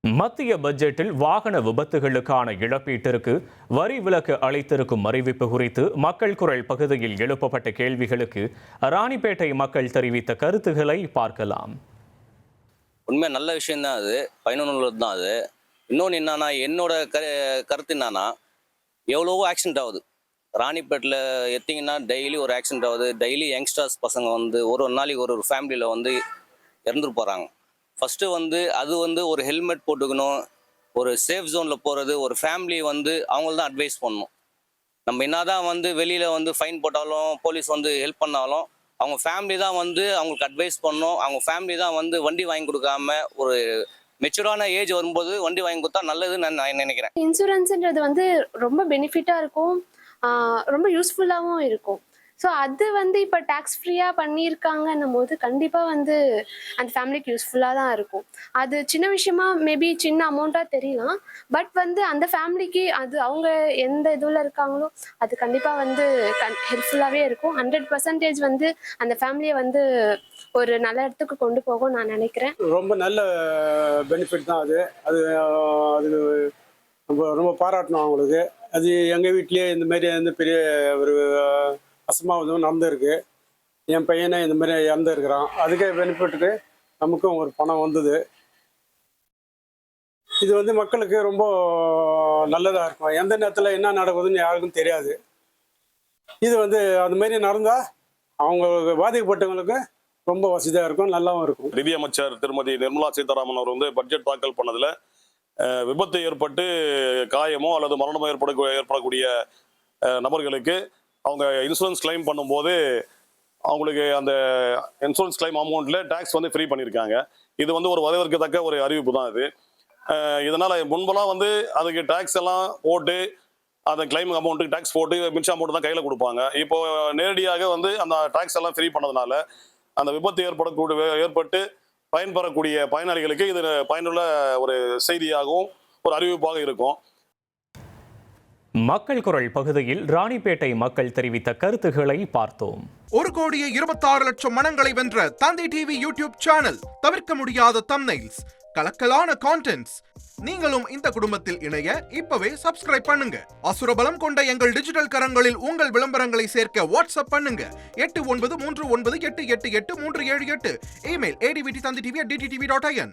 மத்திய பட்ஜெட்டில் வாகன விபத்துகளுக்கான இழப்பீட்டிற்கு வரி விலக்கு அளித்திருக்கும் அறிவிப்பு குறித்து மக்கள் குரல் பகுதியில் எழுப்பப்பட்ட கேள்விகளுக்கு ராணிப்பேட்டை மக்கள் தெரிவித்த கருத்துக்களை பார்க்கலாம். உண்மை நல்ல விஷயம் தான், அது பயனுள்ளது தான். அது இன்னொன்று என்னன்னா, என்னோட கருத்து என்னன்னா, எவ்வளவோ ஆக்சிடென்ட் ஆகுது ராணிப்பேட்டில். எத்திங்கன்னா டெய்லி ஒரு ஆக்சிடென்ட் ஆகுது. டெய்லி யங்ஸ்டர்ஸ் பசங்க வந்து ஒரு நாளைக்கு ஒரு ஃபேமிலியில் வந்து இறந்துட்டு போகிறாங்க. ஃபஸ்ட்டு வந்து அது வந்து ஒரு ஹெல்மெட் போட்டுக்கணும், ஒரு சேஃப் ஜோனில் போகிறது, ஒரு ஃபேமிலி வந்து அவங்கள தான் அட்வைஸ் பண்ணணும். நம்ம என்ன தான் வந்து வெளியில் வந்து ஃபைன் போட்டாலும் போலீஸ் வந்து ஹெல்ப் பண்ணாலும் அவங்க ஃபேமிலி தான் வந்து அவங்களுக்கு அட்வைஸ் பண்ணணும். அவங்க ஃபேமிலி தான் வந்து வண்டி வாங்கி கொடுக்காம ஒரு மெச்சூரான ஏஜ் வரும்போது வண்டி வாங்கி கொடுத்தா நல்லதுன்னு நான் நினைக்கிறேன். இன்சூரன்ஸ்ன்றது வந்து ரொம்ப பெனிஃபிட்டாக இருக்கும், ரொம்ப யூஸ்ஃபுல்லாகவும் இருக்கும். ஸோ அது வந்து இப்போ டேக்ஸ் ஃப்ரீயாக பண்ணியிருக்காங்கன்னும் போது கண்டிப்பாக வந்து அந்த ஃபேமிலிக்கு யூஸ்ஃபுல்லாக தான் இருக்கும். அது சின்ன விஷயமா மேபி சின்ன அமௌண்ட்டாக தெரியலாம், பட் வந்து அந்த ஃபேமிலிக்கு அது அவங்க எந்த இதில் இருக்காங்களோ அது கண்டிப்பாக வந்து ஹெல்ப்ஃபுல்லாகவே இருக்கும். 100% வந்து அந்த ஃபேமிலியை வந்து ஒரு நல்ல இடத்துக்கு கொண்டு போகும் நான் நினைக்கிறேன். ரொம்ப நல்ல பெனிஃபிட் தான் அது. அது அது ரொம்ப ரொம்ப பாராட்டணும் அவங்களுக்கு. அது எங்கள் வீட்லேயே இந்த மாதிரி வந்து பெரிய ஒரு அசம்பாவிதம் நடந்திருக்கு. என் பையனை இந்த மாதிரி இறந்துருக்கிறான். அதுக்கே பெனிஃபிட்டுக்கு நமக்கும் ஒரு பணம் வந்தது. இது வந்து மக்களுக்கு ரொம்ப நல்லதாக இருக்கும். எந்த நேரத்தில் என்ன நடக்குதுன்னு யாருக்கும் தெரியாது. இது வந்து அது மாதிரி நடந்தால் அவங்க பாதிக்கப்பட்டவங்களுக்கு ரொம்ப வசதியாக இருக்கும், நல்லாவும் இருக்கும். நிதியமைச்சர் திருமதி நிர்மலா சீதாராமன் அவர் வந்து பட்ஜெட் தாக்கல் பண்ணதில் விபத்து ஏற்பட்டு காயமோ அல்லது மரணமோ ஏற்படக்கூடிய நபர்களுக்கு அவங்க இன்சூரன்ஸ் கிளைம் பண்ணும்போது அவங்களுக்கு அந்த இன்சூரன்ஸ் கிளைம் அமௌண்ட்டில் டேக்ஸ் வந்து ஃப்ரீ பண்ணியிருக்காங்க. இது வந்து ஒரு வரவேற்கத்தக்க ஒரு அறிவிப்பு தான் இது. இதனால் முன்பெல்லாம் வந்து அதுக்கு டேக்ஸ் எல்லாம் போட்டு அந்த கிளைம் அமௌண்ட்டுக்கு டேக்ஸ் போட்டு மிச்ச அமௌண்ட் தான் கையில் கொடுப்பாங்க. இப்போ நேரடியாக வந்து அந்த டேக்ஸ் எல்லாம் ஃப்ரீ பண்ணதுனால அந்த விபத்து ஏற்பட்டு பயன்பெறக்கூடிய பயனாளிகளுக்கு இது பயனுள்ள ஒரு செய்தியாகவும் ஒரு அறிவிப்பாக இருக்கும். மக்கள் குரல் பகுதியில் ராணிப்பேட்டை மக்கள் தெரிவித்த கருத்துக்களை பார்த்தோம். 1,26,00,000 மனங்களை வென்ற தந்தி டிவி யூடியூப் சேனல். தவிர்க்க முடியாத தம்ப்நெயில்ஸ், கலக்கலான கான்டென்ட்ஸ். நீங்களும் இந்த குடும்பத்தில் இணைய இப்பவே சப்ஸ்கிரைப் பண்ணுங்க. அசுரபலம் கொண்ட எங்கள் டிஜிட்டல் கரங்களில் உங்கள் விளம்பரங்களை சேர்க்க வாட்ஸ்அப் பண்ணுங்க. 8939888378. Email advttv@dttv.in.